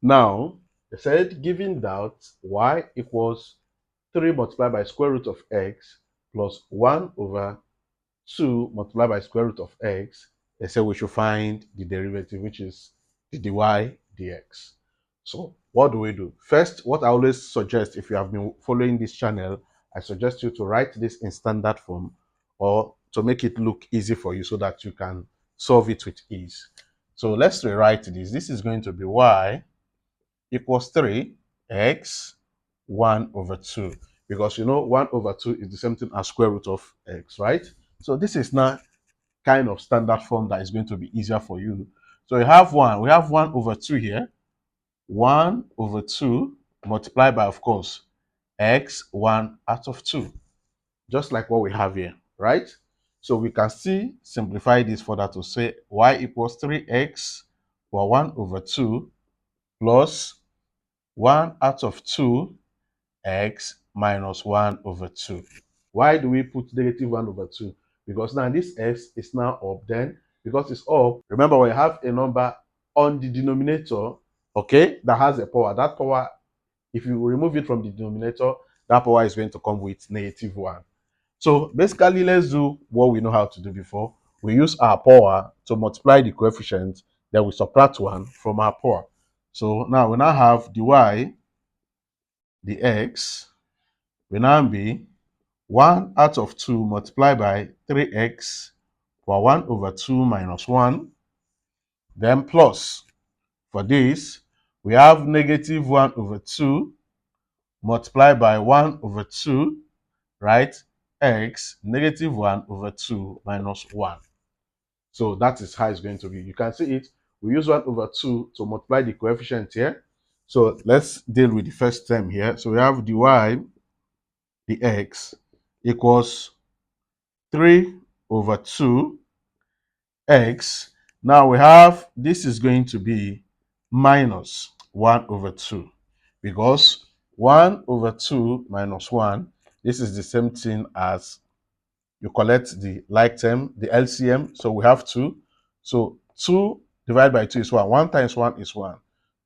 Now, they said given that y equals 3 multiplied by square root of x plus 1 over 2 multiplied by square root of x, they say we should find the derivative, which is the dy dx. So what do we do? First, what I always suggest, if you have been following this channel, I suggest you to write this in standard form or to make it look easy for you so that you can solve it with ease. So let's rewrite this. This is going to be y equals 3x 1 over 2, because you know 1 over 2 is the same thing as square root of x, right? So this is now kind of standard form that is going to be easier for you. So we have 1 over 2 here, 1 over 2 multiplied by, of course, x 1 out of 2, just like what we have here, right? So we can still simplify this further to say y equals 3x for 1 over 2 plus 1 out of 2 x minus 1 over 2. Why do we put negative 1 over 2? Because now this x is now up. Then, because it's up, remember when you have a number on the denominator, okay, that has a power, that power, if you remove it from the denominator, that power is going to come with negative 1. So basically, let's do what we know how to do before. We use our power to multiply the coefficient, then we subtract 1 from our power. So now we now have the y, the x, will now be 1 out of 2 multiplied by 3x for 1 over 2 minus 1. Then plus, for this, we have negative 1 over 2 multiplied by 1 over 2, right? X, negative 1 over 2 minus 1. So that is how it's going to be. You can see it. We use 1 over 2 to multiply the coefficient here. So let's deal with the first term here. So we have the y, the x, equals 3 over 2 x. Now we have, this is going to be minus 1 over 2, because 1 over 2 minus 1, this is the same thing as you collect the like term, the LCM. So we have 2. So 2 divided by 2 is 1. 1 times 1 is 1.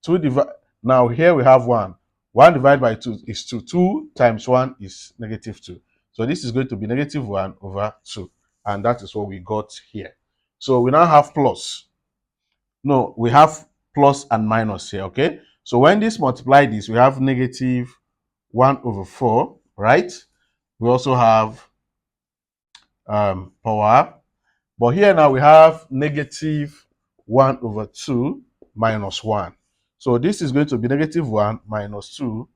2 divide. Now here we have 1. 1 divided by 2 is 2. 2 times 1 is negative 2. So this is going to be negative 1 over 2. And that is what we got here. So we now have plus. No, we have plus and minus here, okay? So when this multiply this, we have negative 1 over 4, right? We also have power. But here now we have negative 1 over 2 minus 1. So this is going to be negative 1 minus 2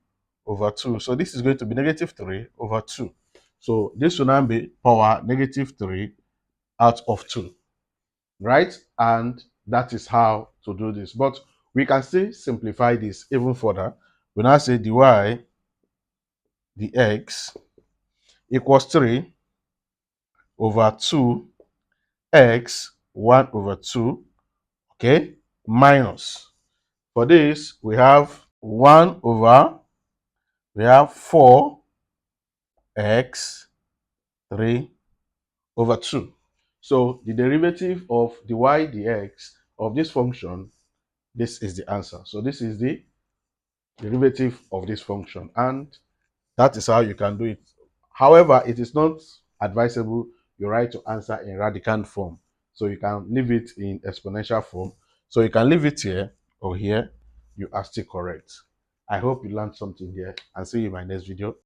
over 2. So this is going to be negative 3 over 2. So this will now be power negative 3 out of 2, right? And that is how to do this. But we can still simplify this even further. We now say dy dx equals 3 over 2 x 1 over 2, okay, minus, for this we have 1 over, we have 4 x 3 over 2. So the derivative of the y dx of this function, this is the answer. So this is the derivative of this function, and that is how you can do it. However, it is not advisable you write your answer in radicand form. So you can leave it in exponential form. So you can leave it here or here. You are still correct. I hope you learned something here, and see you in my next video.